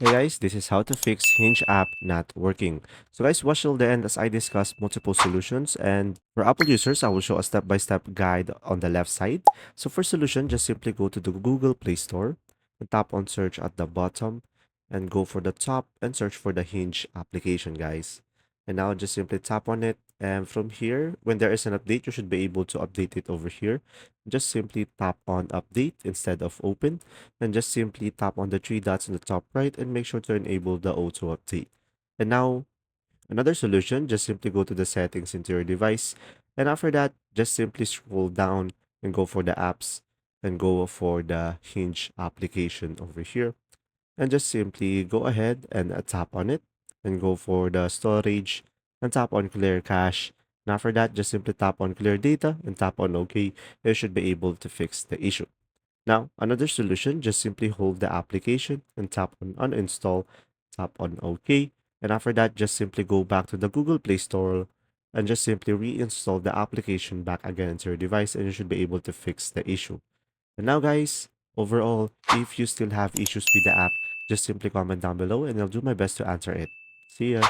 Hey guys, this is how to fix Hinge app not working. So guys, watch till the end as I discuss multiple solutions, and for Apple users, I will show a step-by-step guide on the left side. So for solution, just simply go to the Google Play Store and tap on search at the bottom and go for the top and search for the Hinge application, guys. And now just simply tap on it, and from here, when there is an update, you should be able to update it over here. Just simply tap on update instead of open, and just simply tap on the three dots in the top right and make sure to enable the auto update. And now another solution, just simply go to the settings into your device, and after that just simply scroll down and go for the apps and go for the Hinge application over here, and just simply go ahead and tap on it and go for the storage and tap on clear cache. And after that, just simply tap on clear data and tap on OK. You should be able to fix the issue. Now, another solution, just simply hold the application and tap on uninstall, tap on OK. And after that, just simply go back to the Google Play Store and just simply reinstall the application back again to your device, and you should be able to fix the issue. And now guys, overall, if you still have issues with the app, just simply comment down below and I'll do my best to answer it. See ya!